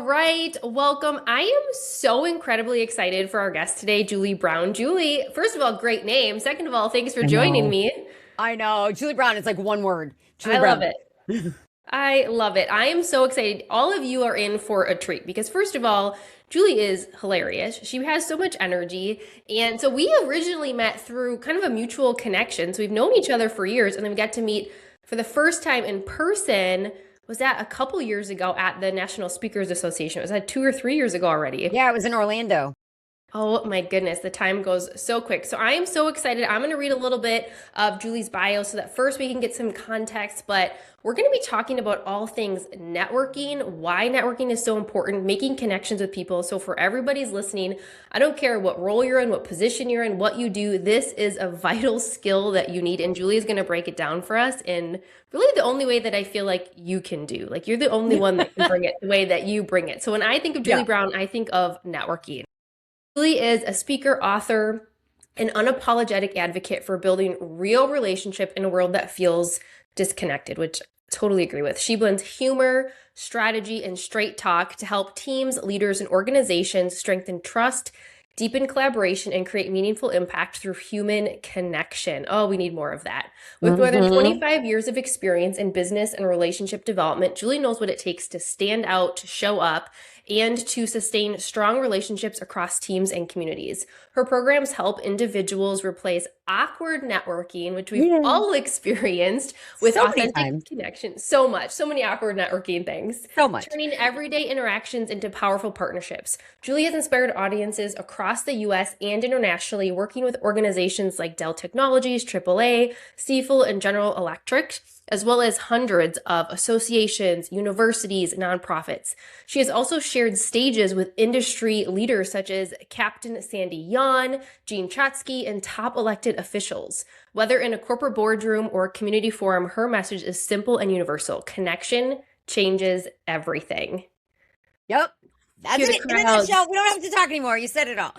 right, welcome. I am so incredibly excited for our guest today, Julie Brown. Julie, first of all, great name. Second of all, thanks for I joining know. me. I know. Julie Brown is like one word. Julie I love Brown. it. I love it. I am so excited. All of you are in for a treat because, first of all, Julie is hilarious. She has so much energy. And so we originally met through kind of a mutual connection. So we've known each other for years, and then we got to meet for the first time in person. Was that a couple years ago at the National Speakers Association? Was that 2 or 3 years ago already? Yeah, it was in Orlando. Oh my goodness, the time goes so quick. So I am so excited. I'm going to read a little bit of Julie's bio so that first we can get some context, but we're going to be talking about all things networking, why networking is so important, making connections with people. So for everybody's listening, I don't care what role you're in, what position you're in, what you do, this is a vital skill that you need. And Julie is going to break it down for us in really the only way that I feel like you can do. Like you're the only one that can bring it the way that you bring it. So when I think of Julie Yeah. Brown, I think of networking. Julie is a speaker, author, an unapologetic advocate for building real relationship in a world that feels disconnected, which I totally agree with. She blends humor, strategy, and straight talk to help teams, leaders, and organizations strengthen trust, deepen collaboration, and create meaningful impact through human connection. Oh, we need more of that. With more than hmm 25 years of experience in business and relationship development, Julie knows what it takes to stand out, to show up, and to sustain strong relationships across teams and communities. Her programs help individuals replace awkward networking, which we've Yeah. all experienced, with So many authentic times. connection. So much, so many awkward networking things. So much. Turning everyday interactions into powerful partnerships. Julie has inspired audiences across the US and internationally, working with organizations like Dell Technologies, AAA, Stiefel, and General Electric, as well as hundreds of associations, universities, nonprofits. She has also shared stages with industry leaders such as Captain Sandy Yawn, Gene Chatsky, and top elected officials. Whether in a corporate boardroom or a community forum, her message is simple and universal. Connection changes everything. Yep. That's Cue the it. In a nutshell, crowds. we don't have to talk anymore. You said it all.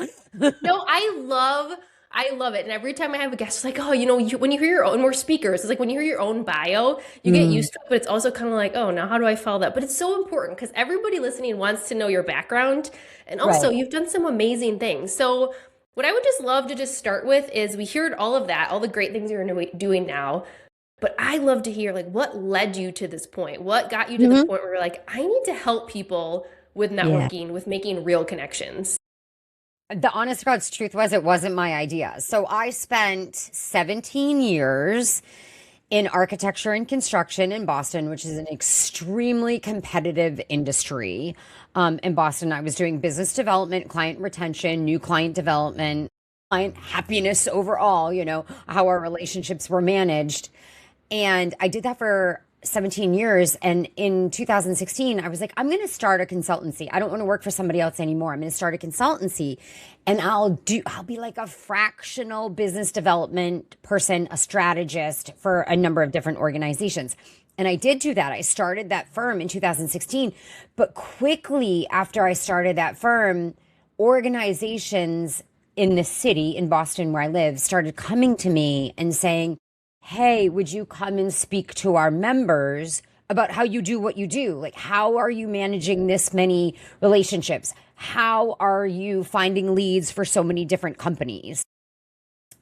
No, I love it. And every time I have a guest, it's like, oh, when you hear your own, more speakers, it's like when you hear your own bio, you get Mm, used to it, but it's also kind of like, oh, now how do I follow that? But it's so important because everybody listening wants to know your background. And also, right. you've done some amazing things. So, what I would just love to just start with is we heard all of that, all the great things you're doing now. But I love to hear like what led you to this point? What got you to the hmm point where you're like, I need to help people with Yeah. networking, with making real connections? The honest to God's truth was it wasn't my idea. So I spent 17 years in architecture and construction in Boston, which is an extremely competitive industry. In Boston, I was doing business development, client retention, new client development, client happiness overall, how our relationships were managed. And I did that for 17 years. And in 2016, I was like, I'm going to start a consultancy. I don't want to work for somebody else anymore. I'm going to start a consultancy and I'll be like a fractional business development person, a strategist for a number of different organizations. And I did do that. I started that firm in 2016. But quickly after I started that firm, organizations in the city in Boston where I live started coming to me and saying, hey, would you come and speak to our members about how you do what you do? Like, how are you managing this many relationships? How are you finding leads for so many different companies?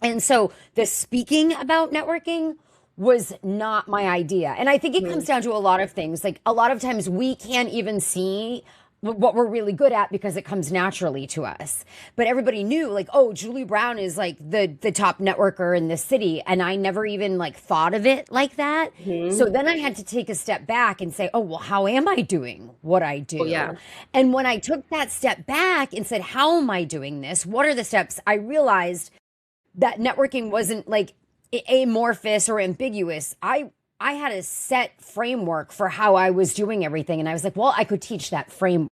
And so the speaking about networking was not my idea. And I think it comes down to a lot of things. Like a lot of times we can't even see what we're really good at because it comes naturally to us. But everybody knew like, oh, Julie Brown is like the top networker in this city. And I never even like thought of it like that. So Mhm. then I had to take a step back and say, oh, well, how am I doing what I Oh, do? yeah. And when I took that step back and said, how am I doing this? What are the steps? I realized that networking wasn't like amorphous or ambiguous. I had a set framework for how I was doing everything. And I was like, well, I could teach that framework.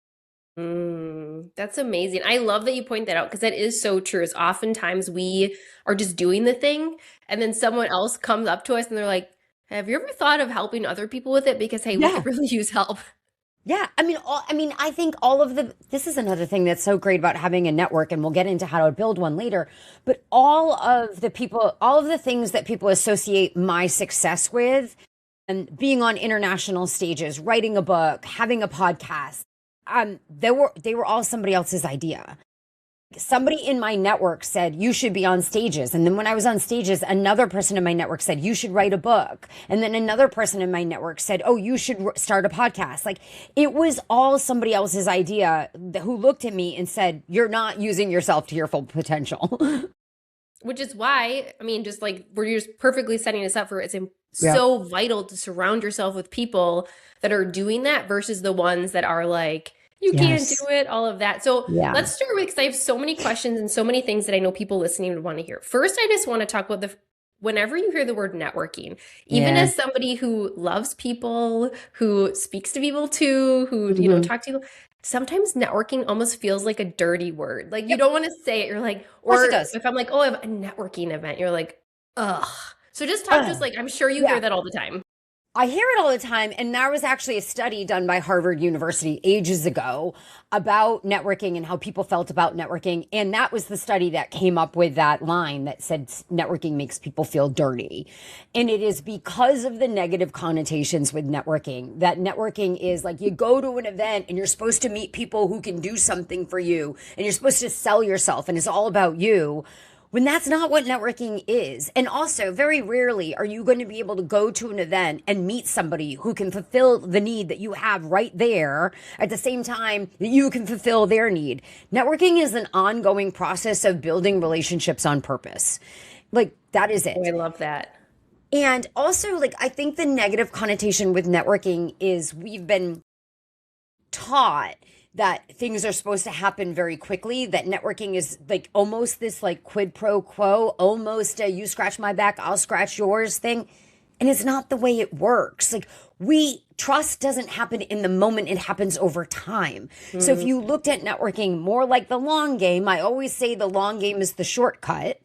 That's amazing. I love that you point that out because that is so true. Is oftentimes we are just doing the thing and then someone else comes up to us and they're like, have you ever thought of helping other people with it? Because hey, we Yeah. could really use help. Yeah. I think all of this is another thing that's so great about having a network, and we'll get into how to build one later. But all of the things that people associate my success with, and being on international stages, writing a book, having a podcast, they were all somebody else's idea. Somebody in my network said you should be on stages, and then when I was on stages, another person in my network said you should write a book, and then another person in my network said, oh, you should start a podcast. Like, it was all somebody else's idea who looked at me and said, you're not using yourself to your full potential. Which is why, I mean, just like we're just perfectly setting us up for it's so vital to surround yourself with people that are doing that versus the ones that are like, you can't do it, all of that. So let's start with, because I have so many questions and so many things that I know people listening would want to hear. First, I just want to talk about whenever you hear the word networking, even as somebody who loves people, who speaks to people too, who, you know, talk to people, sometimes networking almost feels like a dirty word. Like you don't want to say it. You're like, or if I'm like, oh, I have a networking event, you're like, ugh. So just talk to us, like, I'm sure you hear that all the time. I hear it all the time. And there was actually a study done by Harvard University ages ago about networking and how people felt about networking. And that was the study that came up with that line that said networking makes people feel dirty. And it is because of the negative connotations with networking, that networking is like you go to an event and you're supposed to meet people who can do something for you and you're supposed to sell yourself and it's all about you. When that's not what networking is. And also, very rarely are you going to be able to go to an event and meet somebody who can fulfill the need that you have right there at the same time that you can fulfill their need. Networking is an ongoing process of building relationships on purpose. Like, that is it. Oh, I love that. And also, like, I think the negative connotation with networking is we've been taught that things are supposed to happen very quickly, that networking is like almost this like quid pro quo, almost a you scratch my back, I'll scratch yours thing. And it's not the way it works. Like, trust doesn't happen in the moment, it happens over time. So if you looked at networking more like the long game, I always say the long game is the shortcut.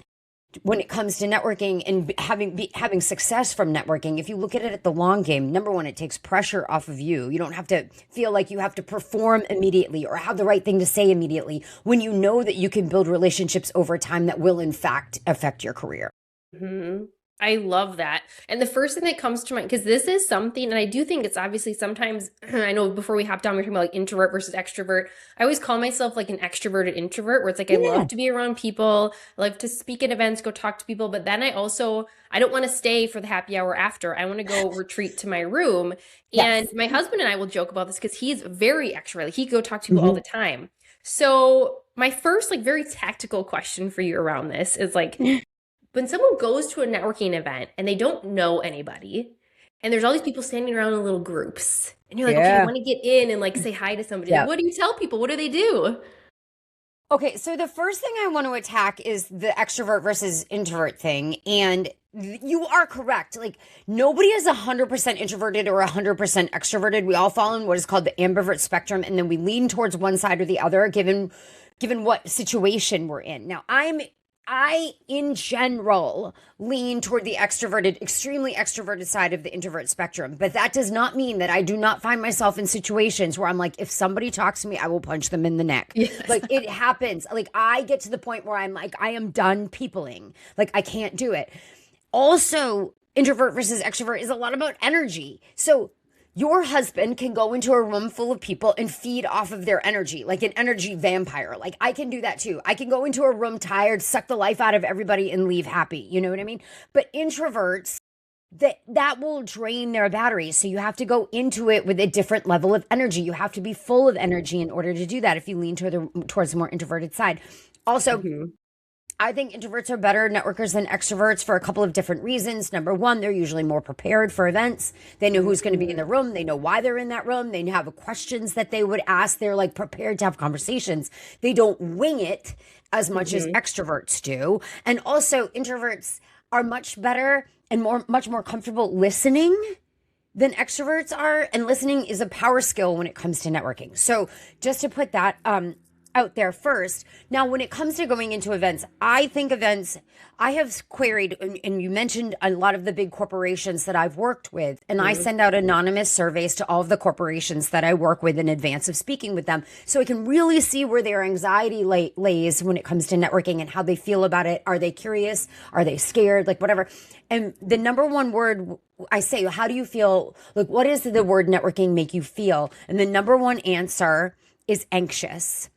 When it comes to networking and having success from networking, if you look at it at the long game, number one, it takes pressure off of you. You don't have to feel like you have to perform immediately or have the right thing to say immediately when you know that you can build relationships over time that will in fact affect your career. I love that. And the first thing that comes to mind, because this is something, and I do think it's obviously sometimes, I know before we hopped on, we were talking about like introvert versus extrovert. I always call myself like an extroverted introvert, where it's like I love to be around people, I love to speak at events, go talk to people. But then I don't want to stay for the happy hour after. I want to go retreat to my room. And my husband and I will joke about this because he's very extroverted. Like, he go talk to people all the time. So my first like very tactical question for you around this is like, when someone goes to a networking event and they don't know anybody, and there's all these people standing around in little groups, and you're like, okay, I want to get in and like say hi to somebody. Like, what do you tell people? What do they do? Okay, so the first thing I want to attack is the extrovert versus introvert thing. And you are correct. Like, nobody is 100% introverted or 100% extroverted. We all fall in what is called the ambivert spectrum, and then we lean towards one side or the other, given what situation we're in. Now, I, in general, lean toward the extremely extroverted side of the introvert spectrum. But that does not mean that I do not find myself in situations where I'm like, if somebody talks to me, I will punch them in the neck. Yes. Like, it happens. Like, I get to the point where I'm like, I am done peopling. Like, I can't do it. Also, introvert versus extrovert is a lot about energy. So your husband can go into a room full of people and feed off of their energy, like an energy vampire. Like, I can do that too. I can go into a room tired, suck the life out of everybody and leave happy. You know what I mean? But introverts, that will drain their batteries. So you have to go into it with a different level of energy. You have to be full of energy in order to do that if you lean towards the more introverted side. Also, I think introverts are better networkers than extroverts for a couple of different reasons. Number one, they're usually more prepared for events. They know who's going to be in the room. They know why they're in that room. They have questions that they would ask. They're like prepared to have conversations. They don't wing it as much as extroverts do. And also, introverts are much better and much more comfortable listening than extroverts are. And listening is a power skill when it comes to networking. So just to put that out there first. Now, when it comes to going into events, I think events, I have queried, and you mentioned a lot of the big corporations that I've worked with, and I send out anonymous surveys to all of the corporations that I work with in advance of speaking with them, so I can really see where their anxiety lays when it comes to networking and how they feel about it. Are they curious? Are they scared? Like, whatever. And the number one word I say, how do you feel? Like, what does the word networking make you feel? And the number one answer is anxious.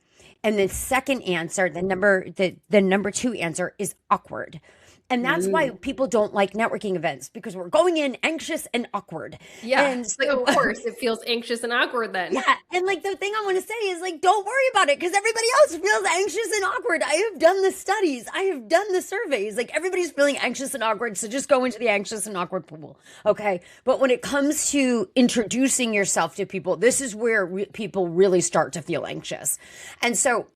And the second answer, the number two answer is awkward. And that's why people don't like networking events, because we're going in anxious and awkward. Yeah. And Like, so, of course, it feels anxious and awkward then. yeah. And like the thing I want to say is like, don't worry about it because everybody else feels anxious and awkward. I have done the studies. I have done the surveys. Like everybody's feeling anxious and awkward. So just go into the anxious and awkward pool. Okay. But when it comes to introducing yourself to people, this is where people really start to feel anxious. And so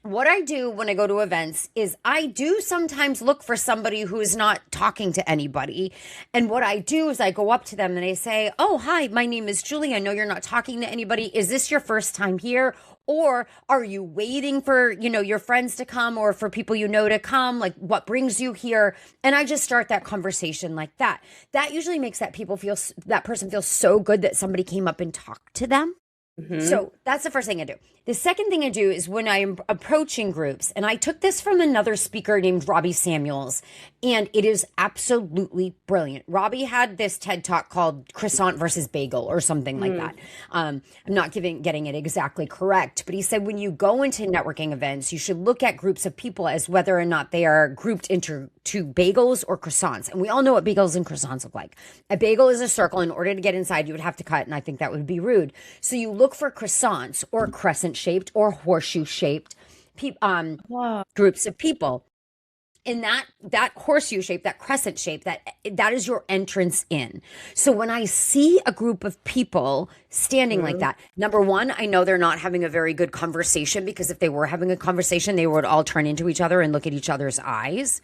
what I do when I go to events is I do sometimes look for somebody who is not talking to anybody. And what I do is I go up to them and I say, oh, hi, my name is Julie. I know you're not talking to anybody. Is this your first time here? Or are you waiting for, your friends to come or for people to come? Like what brings you here? And I just start that conversation like that. That usually makes that person feel so good that somebody came up and talked to them. So that's the first thing I do. The second thing I do is when I'm approaching groups, and I took this from another speaker named Robbie Samuels, and it is absolutely brilliant. Robbie had this TED Talk called Croissant versus Bagel or something like that. I'm not getting it exactly correct, but he said when you go into networking events, you should look at groups of people as whether or not they are grouped into bagels or croissants. And we all know what bagels and croissants look like. A bagel is a circle. In order to get inside, you would have to cut, and I think that would be rude. So you look for croissants or crescent-shaped or horseshoe-shaped groups of people. In that horseshoe shape, that crescent shape, that is your entrance in. So when I see a group of people standing like that, number one, I know they're not having a very good conversation, because if they were having a conversation, they would all turn into each other and look at each other's eyes.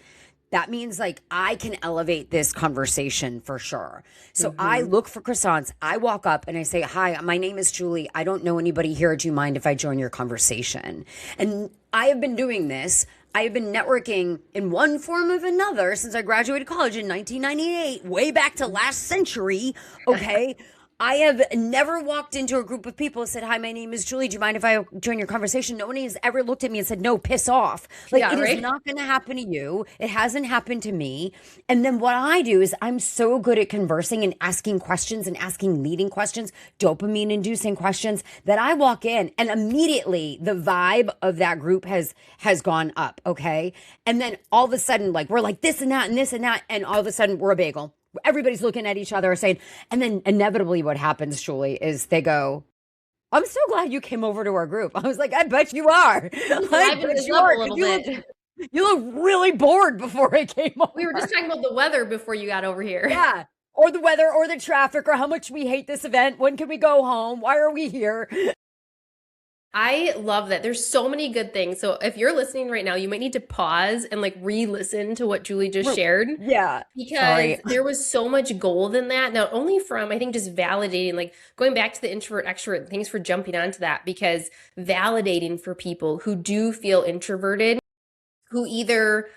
That means like I can elevate this conversation for sure. So I look for croissants. I walk up and I say, hi, my name is Julie. I don't know anybody here. Do you mind if I join your conversation? And I have been doing this. I have been networking in one form or another since I graduated college in 1998, way back to last century. Okay. I have never walked into a group of people and said, hi, my name is Julie. Do you mind if I join your conversation? No one has ever looked at me and said, no, piss off. Like it is not going to happen to you. It hasn't happened to me. And then what I do is I'm so good at conversing and asking questions and asking leading questions, dopamine inducing questions, that I walk in and immediately the vibe of that group has gone up. Okay. And then all of a sudden, like we're like this and that and this and that. And all of a sudden we're a bagel. Everybody's looking at each other saying, and then inevitably what happens, Julie, is they go, I'm so glad you came over to our group. I was like, I bet you are. I bet you are. You look really bored before I came over. We were just talking about the weather before you got over here. Yeah. Or the weather or the traffic or how much we hate this event. When can we go home? Why are we here? I love that. There's so many good things. So if you're listening right now, you might need to pause and like re-listen to what Julie just shared. Yeah. Because there was so much gold in that. Not only from, I think, just validating, like going back to the introvert, extrovert, thanks for jumping onto that, because validating for people who do feel introverted, who either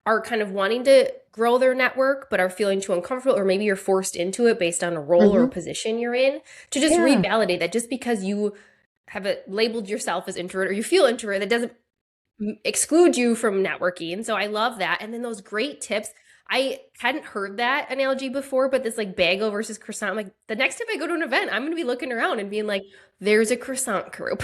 are kind of wanting to grow their network, but are feeling too uncomfortable, or maybe you're forced into it based on a role or a position you're in, to just revalidate that just because you have labeled yourself as introvert or you feel introvert, that doesn't exclude you from networking. So I love that. And then those great tips. I hadn't heard that analogy before, but this like bagel versus croissant, I'm like the next time I go to an event, I'm going to be looking around and being like, there's a croissant group.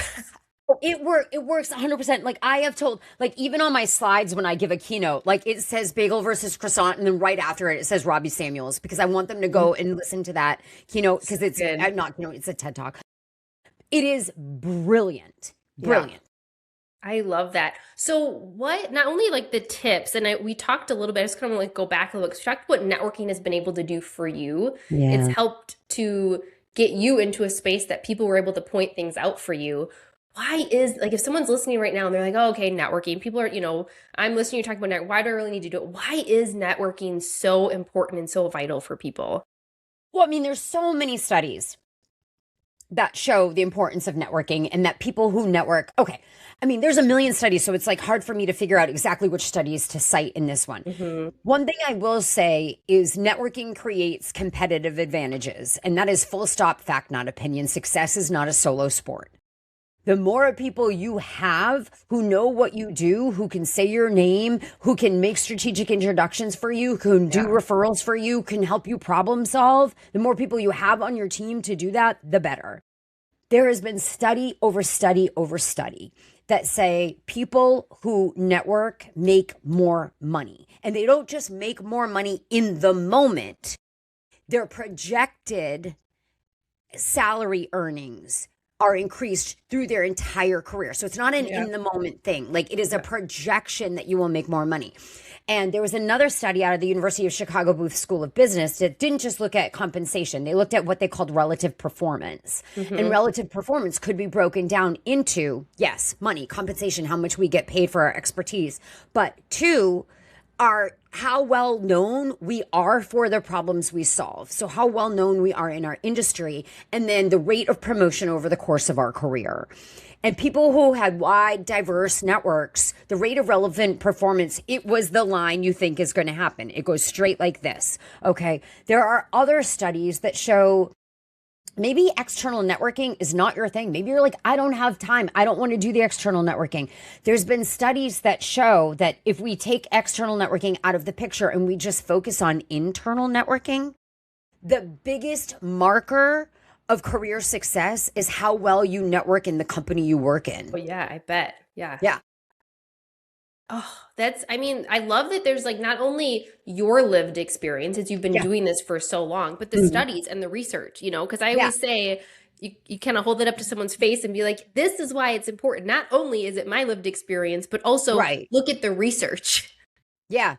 It works 100%. Like I have told, like even on my slides when I give a keynote, like it says bagel versus croissant, and then right after it says Robbie Samuels, because I want them to go and listen to that keynote, because it's not keynote, it's a TED Talk. It is brilliant. Brilliant. Yeah. I love that. So what, not only like the tips, and we talked a little bit, I just kind of like go back a little bit, because we talked what networking has been able to do for you. Yeah. It's helped to get you into a space that people were able to point things out for you. Why is, like, if someone's listening right now and they're like, oh, okay, networking, people are, I'm listening, you're talking about networking, why do I really need to do it? Why is networking so important and so vital for people? Well, I mean, there's so many studies that show the importance of networking, and that people who network, okay, I mean, there's a million studies, so it's like hard for me to figure out exactly which studies to cite in this one. One thing I will say is networking creates competitive advantages, and that is full stop, fact, not opinion. Success is not a solo sport. The more people you have who know what you do, who can say your name, who can make strategic introductions for you, who can do referrals for you, can help you problem solve, the more people you have on your team to do that, the better. There has been study over study over study that say people who network make more money. And they don't just make more money in the moment, their projected salary earnings are increased through their entire career. So it's not an in the moment thing. Like, it is a projection that you will make more money. And there was another study out of the University of Chicago Booth School of Business that didn't just look at compensation. They looked at what they called relative performance. And relative performance could be broken down into, yes, money, compensation, how much we get paid for our expertise, but two, are how well known we are for the problems we solve. So how well known we are in our industry, and then the rate of promotion over the course of our career. And people who had wide, diverse networks, the rate of relevant performance, it was the line you think is going to happen. It goes straight like this. Okay. There are other studies that show maybe external networking is not your thing. Maybe you're like, I don't have time. I don't want to do the external networking. There's been studies that show that if we take external networking out of the picture and we just focus on internal networking, the biggest marker of career success is how well you network in the company you work in. Oh, yeah, I bet. Yeah. Yeah. Oh, I love that there's like not only your lived experience as you've been doing this for so long, but the studies and the research, because I always say you kind of hold it up to someone's face and be like, this is why it's important. Not only is it my lived experience, but also look at the research. Yeah.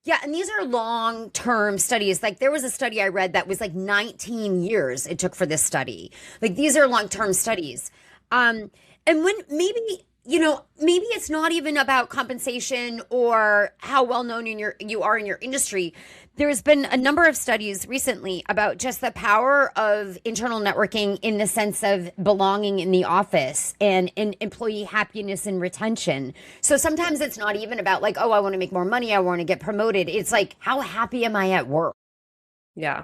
Yeah. And these are long-term studies. Like, there was a study I read that was like 19 years it took for this study. Like, these are long-term studies. And when maybe it's not even about compensation or how well known you are in your industry. There's been a number of studies recently about just the power of internal networking in the sense of belonging in the office and in employee happiness and retention. So sometimes it's not even about like, oh, I want to make more money, I want to get promoted. It's like, how happy am I at work? Yeah.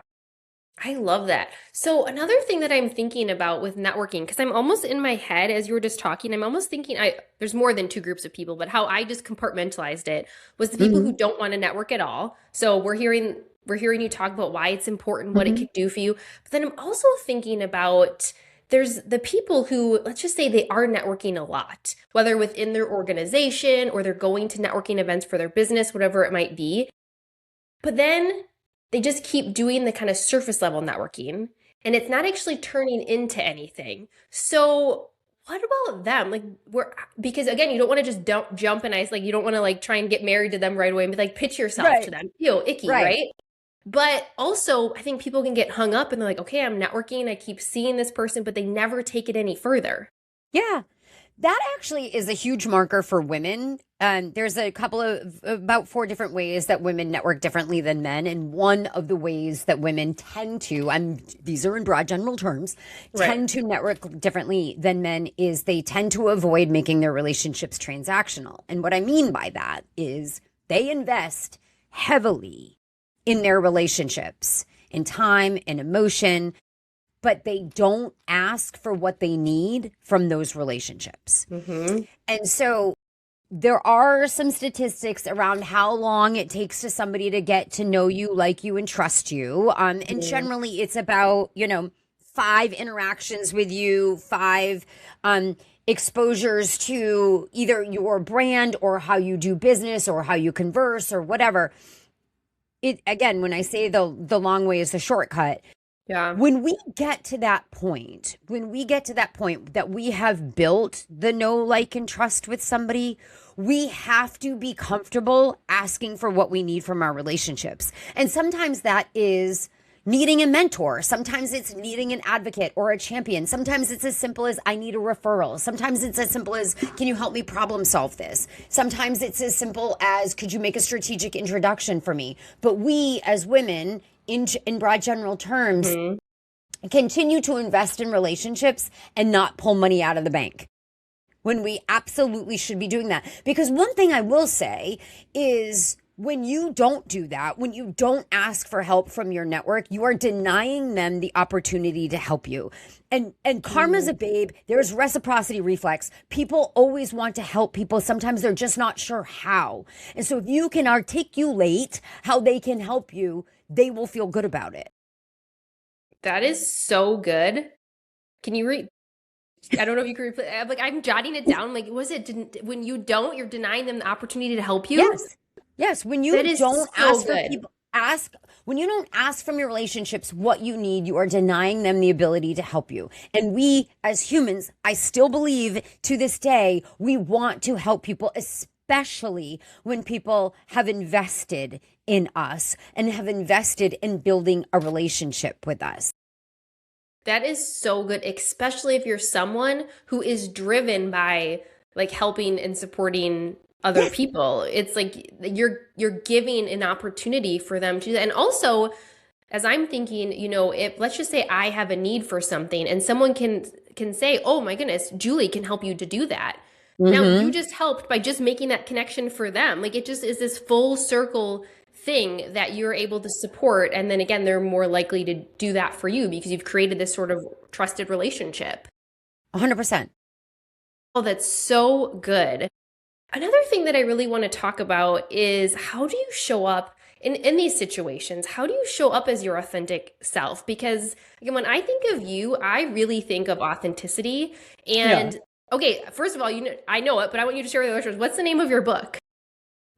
I love that. So another thing that I'm thinking about with networking, because I'm almost in my head as you were just talking, I'm almost thinking there's more than two groups of people, but how I just compartmentalized it was the people who don't want to network at all. So we're hearing you talk about why it's important, what it can do for you. But then I'm also thinking about there's the people who, let's just say they are networking a lot, whether within their organization or they're going to networking events for their business, whatever it might be. But then they just keep doing the kind of surface level networking and it's not actually turning into anything. So what about them? Like, because again, you don't want to just jump and ice. Like, you don't want to like try and get married to them right away and be like, pitch yourself to them. Ew, icky, right? But also, I think people can get hung up and they're like, okay, I'm networking. I keep seeing this person, but they never take it any further. Yeah. That actually is a huge marker for women. There's a couple of about 4 different ways that women network differently than men. And one of the ways that women tend to, these are in broad general terms, tend to network differently than men is they tend to avoid making their relationships transactional. And what I mean by that is they invest heavily in their relationships, in time and emotion, but they don't ask for what they need from those relationships. And so there are some statistics around how long it takes to somebody to get to know you, like you, and trust you. And generally it's about, 5 interactions with you, 5 exposures to either your brand or how you do business or how you converse or whatever. Again, when I say the long way is the shortcut, when we get to that point, that we have built the know, like, and trust with somebody, we have to be comfortable asking for what we need from our relationships. And sometimes that is needing a mentor. Sometimes it's needing an advocate or a champion. Sometimes it's as simple as I need a referral. Sometimes it's as simple as, can you help me problem solve this? Sometimes it's as simple as, could you make a strategic introduction for me? But we as women, in broad general terms, continue to invest in relationships and not pull money out of the bank when we absolutely should be doing that. Because one thing I will say is, when you don't do that, when you don't ask for help from your network, you are denying them the opportunity to help you. And karma's a babe. There's reciprocity reflex. People always want to help people. Sometimes they're just not sure how. And so if you can articulate how they can help you, they will feel good about it. That is so good. Can you I don't know if you can replay. I'm jotting it down. Like, was it when you don't, you're denying them the opportunity to help you? Yes. Yes. When That you is don't so ask for good. people, when you don't ask from your relationships what you need, you are denying them the ability to help you. And we, as humans, I still believe to this day, we want to help people, especially when people have invested in us and have invested in building a relationship with us. That is so good, especially if you're someone who is driven by like helping and supporting other Yes. people. It's like you're giving an opportunity for them to do that. And also, as I'm thinking, if let's just say I have a need for something and someone can say, "Oh my goodness, Julie can help you to do that." Now you Mm-hmm. just helped by just making that connection for them. Like it just is this full circle thing that you're able to support. And then again, they're more likely to do that for you because you've created this sort of trusted relationship. 100%. Oh, that's so good. Another thing that I really want to talk about is how do you show up in these situations? How do you show up as your authentic self? Because again, when I think of you, I really think of authenticity. Yeah. And okay, first of all, I know it, but I want you to share with the listeners, what's the name of your book?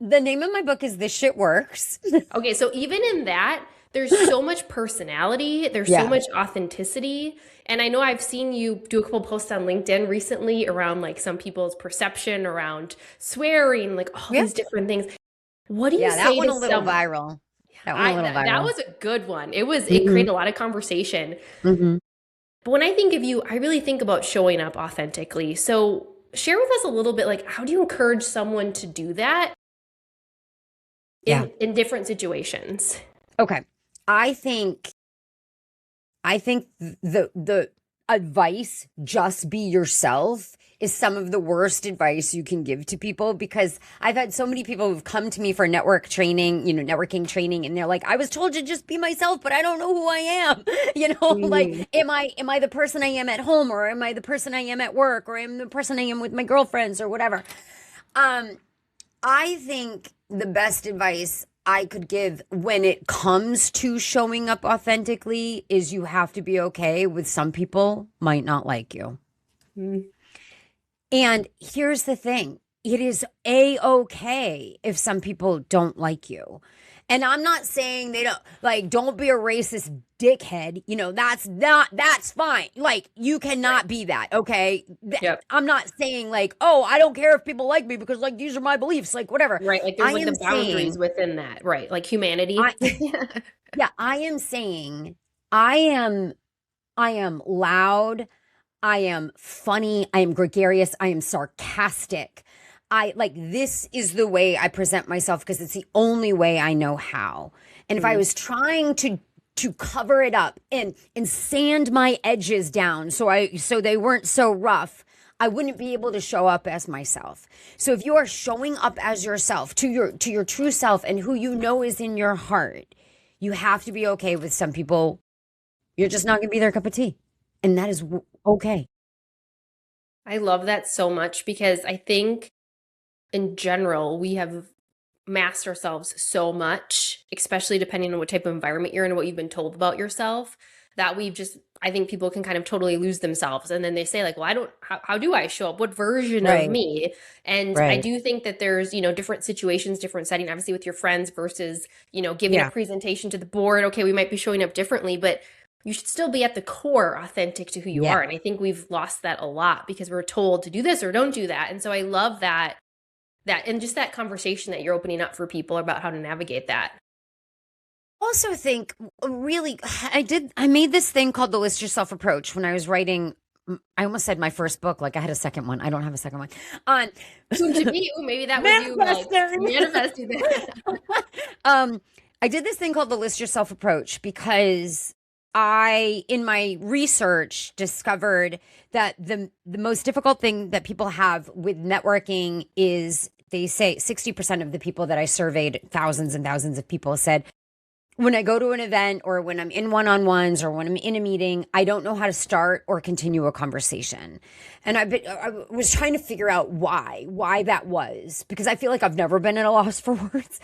The name of my book is This Shit Works. Okay, so even in that, there's so much personality, there's so Yeah. much authenticity. And I know I've seen you do a couple posts on LinkedIn recently around like some people's perception around swearing, like all Yeah. these different things. What do you Yeah. That say one to a little some viral. That one a little that viral. was a good one. It Mm-hmm. created a lot of conversation. Mm-hmm. But when I think of you, I really think about showing up authentically. So share with us a little bit like how do you encourage someone to do that Yeah. in different situations? Okay. I think the advice, just be yourself, is some of the worst advice you can give to people, because I've had so many people who've come to me for networking training, and they're like, I was told to just be myself, but I don't know who I am. Like, Mhm. am I the person I am at home, or am I the person I am at work, or am I the person I am with my girlfriends, or whatever? Um, I think the best advice I could give when it comes to showing up authentically is you have to be okay with some people might not like you. Mm. And here's the thing. It is a-okay if some people don't like you. And I'm not saying they don't be a racist dickhead. That's fine. Like, you Right. cannot be that. Okay. Yep. I'm not saying like, oh, I don't care if people like me because like these are my beliefs, like whatever. Right. Like there's I like am the boundaries saying, within that. Right. Like I, humanity. yeah, I am saying, I am loud. I am funny. I am gregarious. I am sarcastic. This is the way I present myself because it's the only way I know how. And if I Mm. was trying to cover it up and sand my edges down so they weren't so rough, I wouldn't be able to show up as myself. So if you are showing up as yourself, to your true self and who you know is in your heart, you have to be okay with some people. You're just not going to be their cup of tea. And that is okay. I love that so much because I think in general, we have masked ourselves so much, especially depending on what type of environment you're in and what you've been told about yourself, that I think people can kind of totally lose themselves. And then they say, like, well, how do I show up? What version of Right. me? And I Right. do think that there's, different situations, different setting, obviously with your friends versus, giving a Yeah. presentation to the board. Okay, we might be showing up differently, but you should still be at the core authentic to who you Yeah. are. And I think we've lost that a lot because we're told to do this or don't do that. And so I love that and just that conversation that you're opening up for people about how to navigate that. Also think really, I made this thing called the list yourself approach when I was writing. I almost said my first book. Like, I had a second one. I don't have a second one. On Soon to be. Ooh, maybe that was you like manifesting. manifesting that. um, I did this thing called the list yourself approach because in my research, discovered that the most difficult thing that people have with networking is, they say 60% of the people that I surveyed, thousands and thousands of people, said, when I go to an event or when I'm in one-on-ones or when I'm in a meeting, I don't know how to start or continue a conversation. And I was trying to figure out why that was, because I feel like I've never been at a loss for words,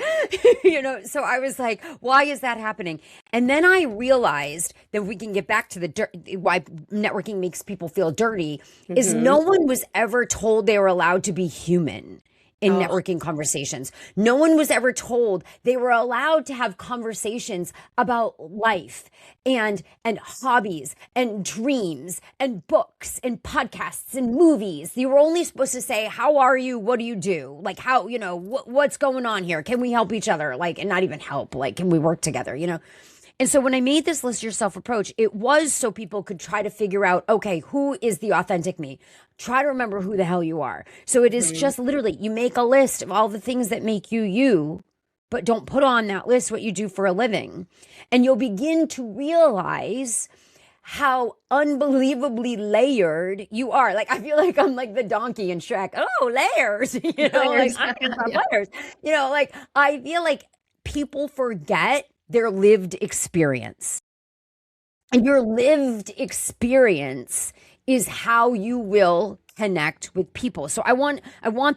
so I was like, why is that happening? And then I realized that we can get back to why networking makes people feel dirty is no one was ever told they were allowed to be human in networking conversations. No one was ever told they were allowed to have conversations about life and hobbies and dreams and books and podcasts and movies. You were only supposed to say, how are you? What do you do? Like how, what's going on here? Can we help each other? Like, and not even help, like, can we work together? And so when I made this list yourself approach, it was so people could try to figure out, okay, who is the authentic me? Try to remember who the hell you are. So it is just literally, you make a list of all the things that make you you, but don't put on that list what you do for a living. And you'll begin to realize how unbelievably layered you are. Like, I feel like I'm like the donkey in Shrek. Oh, layers, layers. Like layers. Like I feel like people forget their lived experience. And your lived experience is how you will connect with people. So I want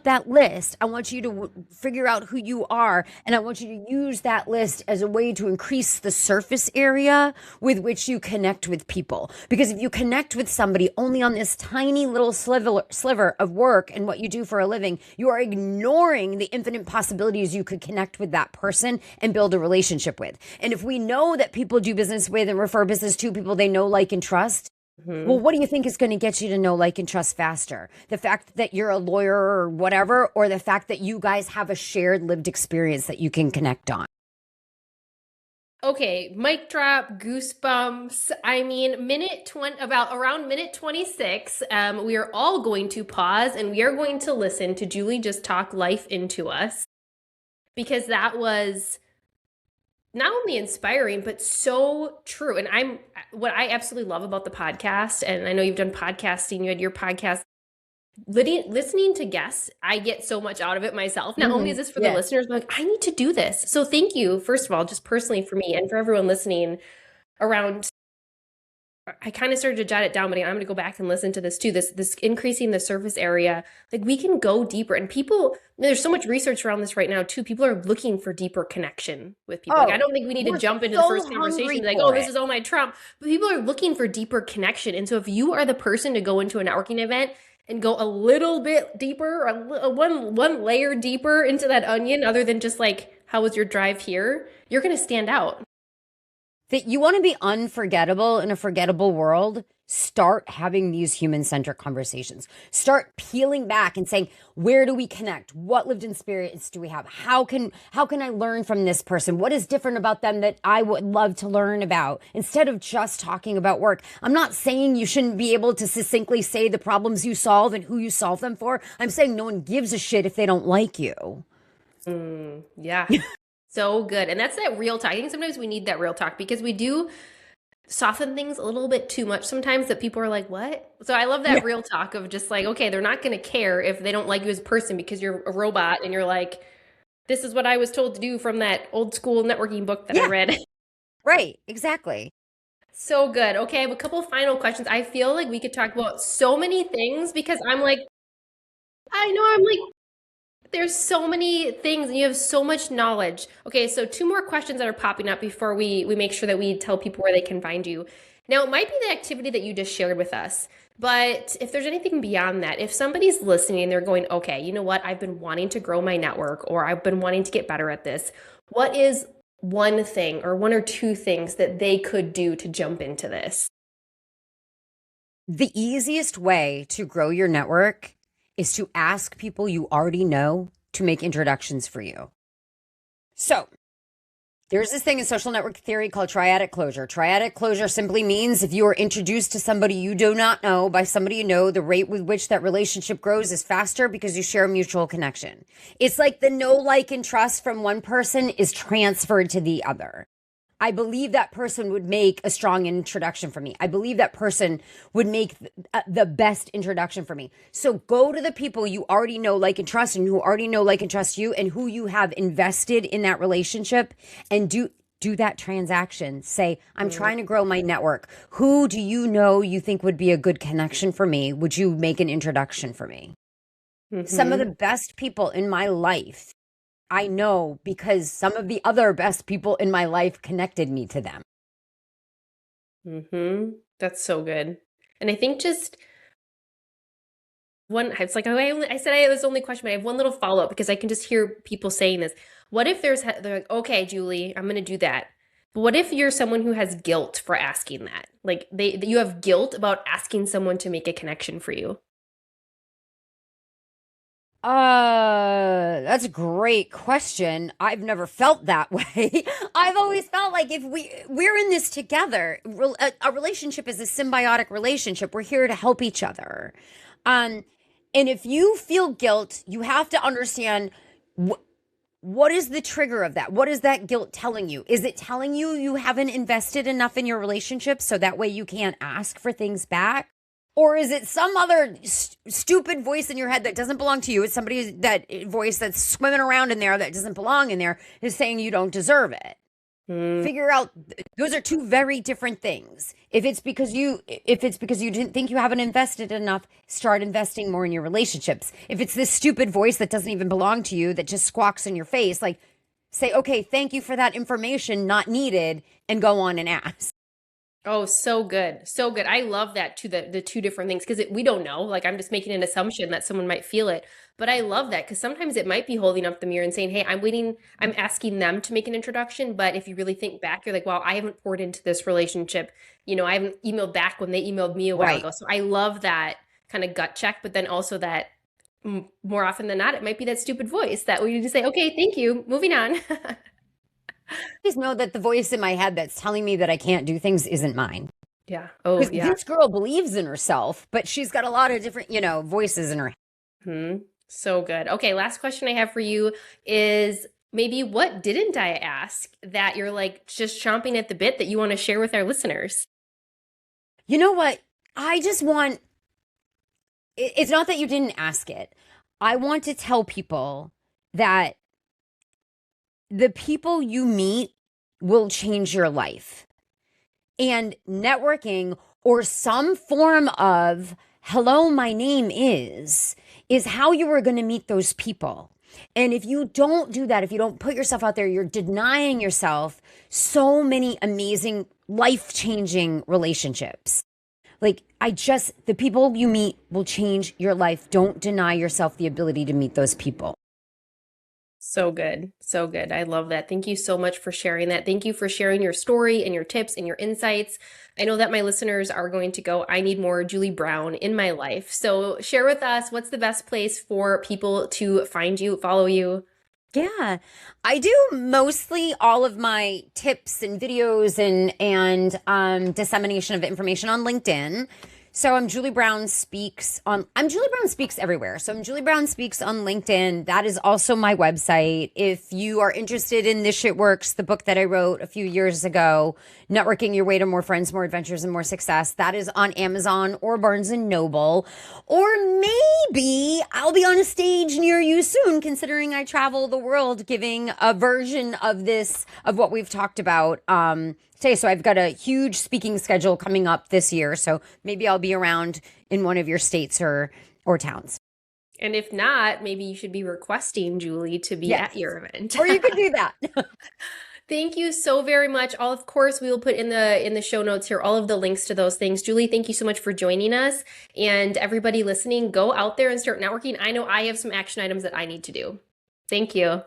that list. I want you to figure out who you are, and I want you to use that list as a way to increase the surface area with which you connect with people. Because if you connect with somebody only on this tiny little sliver of work and what you do for a living, you are ignoring the infinite possibilities you could connect with that person and build a relationship with. And if we know that people do business with and refer business to people they know, like, and trust, well, what do you think is going to get you to know, like, and trust faster? The fact that you're a lawyer or whatever, or the fact that you guys have a shared lived experience that you can connect on? Okay, mic drop, goosebumps. I mean, around minute 26, we are all going to pause and we are going to listen to Julie just talk life into us, because that was not only inspiring, but so true. And what I absolutely love about the podcast, and I know you've done podcasting, you had your podcast, listening to guests, I get so much out of it myself. Not only is this for the listeners, but like, I need to do this. So thank you, first of all, just personally for me and for everyone listening around. I kind of started to jot it down, but I'm going to go back and listen to this too. This increasing the surface area, like we can go deeper, and people, there's so much research around this right now too. People are looking for deeper connection with people. Like, I don't think we need to jump into the first conversation like, oh, this is all my Trump, but people are looking for deeper connection. And so if you are the person to go into a networking event and go a little bit deeper, or one layer deeper into that onion, other than just like, how was your drive here? You're going to stand out. That you want to be unforgettable in a forgettable world, start having these human-centric conversations. Start peeling back and saying, where do we connect? What lived experience do we have? How can I learn from this person? What is different about them that I would love to learn about? Instead of just talking about work. I'm not saying you shouldn't be able to succinctly say the problems you solve and who you solve them for. I'm saying no one gives a shit if they don't like you. Yeah. So good. And that's that real talk. I think sometimes we need that real talk, because we do soften things a little bit too much sometimes, that people are like, what? So I love that real talk of just like, okay, they're not going to care if they don't like you as a person because you're a robot and you're like, this is what I was told to do from that old school networking book that I read. Right. Exactly. So good. Okay. I have a couple final questions. I feel like we could talk about so many things, because I'm like, there's so many things and you have so much knowledge. Okay, so 2 more questions that are popping up before we make sure that we tell people where they can find you. Now, it might be the activity that you just shared with us, but if there's anything beyond that, if somebody's listening and they're going, okay, you know what, I've been wanting to grow my network, or I've been wanting to get better at this, what is one thing or 1 or 2 things that they could do to jump into this? The easiest way to grow your network is to ask people you already know to make introductions for you. So there's this thing in social network theory called triadic closure. Triadic closure simply means if you are introduced to somebody you do not know by somebody you know, the rate with which that relationship grows is faster because you share a mutual connection. It's like the know, like, and trust from one person is transferred to the other. I believe that person would make a strong introduction for me. I believe that person would make the best introduction for me. So go to the people you already know, like, and trust, and who already know, like, and trust you, and who you have invested in that relationship, and do that transaction. Say, I'm trying to grow my network. Who do you know you think would be a good connection for me? Would you make an introduction for me? Some of the best people in my life I know because some of the other best people in my life connected me to them. That's so good. And I think just one, it's like, I said it was the only question, but I have one little follow-up because I can just hear people saying this. What if they're like, okay, Julie, I'm going to do that. But what if you're someone who has guilt for asking that? Like you have guilt about asking someone to make a connection for you. That's a great question. I've never felt that way. I've always felt like if we're in this together, a relationship is a symbiotic relationship. We're here to help each other. And if you feel guilt, you have to understand what is the trigger of that? What is that guilt telling you? Is it telling you you haven't invested enough in your relationship so that way you can't ask for things back? Or is it some other stupid voice in your head that doesn't belong to you? It's somebody, that voice that's swimming around in there that doesn't belong in there is saying you don't deserve it. Figure out, those are two very different things. If it's because you didn't think you haven't invested enough, start investing more in your relationships. If it's this stupid voice that doesn't even belong to you, that just squawks in your face, like, say, okay, thank you for that information, not needed, and go on and ask. Oh, so good. So good. I love that too, the two different things, because we don't know. Like, I'm just making an assumption that someone might feel it. But I love that because sometimes it might be holding up the mirror and saying, hey, I'm asking them to make an introduction. But if you really think back, you're like, wow, I haven't poured into this relationship. I haven't emailed back when they emailed me a while ago. So I love that kind of gut check, but then also that more often than not, it might be that stupid voice that we need to say, okay, thank you, moving on. Please know that the voice in my head that's telling me that I can't do things isn't mine. Yeah. Oh, yeah. This girl believes in herself, but she's got a lot of different, voices in her head. So good. Okay, last question I have for you is maybe what didn't I ask that you're like just chomping at the bit that you want to share with our listeners? You know what? I just want, it's not that you didn't ask it. I want to tell people that the people you meet will change your life. And networking or some form of hello, my name is how you are going to meet those people. And if you don't do that, if you don't put yourself out there, you're denying yourself so many amazing, life-changing relationships. Like, the people you meet will change your life. Don't deny yourself the ability to meet those people. So good. So good. I love that. Thank you so much for sharing that. Thank you for sharing your story and your tips and your insights. I know that my listeners are going to go, I need more Julie Brown in my life. So share with us, what's the best place for people to find you, follow you? Yeah, I do mostly all of my tips and videos and dissemination of information on LinkedIn. So I'm Julie Brown Speaks everywhere. So I'm Julie Brown Speaks on LinkedIn. That is also my website. If you are interested in This Shit Works, the book that I wrote a few years ago, Networking Your Way to More Friends, More Adventures, and More Success, that is on Amazon or Barnes and Noble. Or maybe I'll be on a stage near you soon, considering I travel the world giving a version of this, of what we've talked about, today. So I've got a huge speaking schedule coming up this year. So maybe I'll be around in one of your states or towns. And if not, maybe you should be requesting Julie to be at your event. Or you could do that. Thank you so very much. Of course, we will put in the show notes here all of the links to those things. Julie, thank you so much for joining us. And everybody listening, go out there and start networking. I know I have some action items that I need to do. Thank you.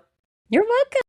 You're welcome.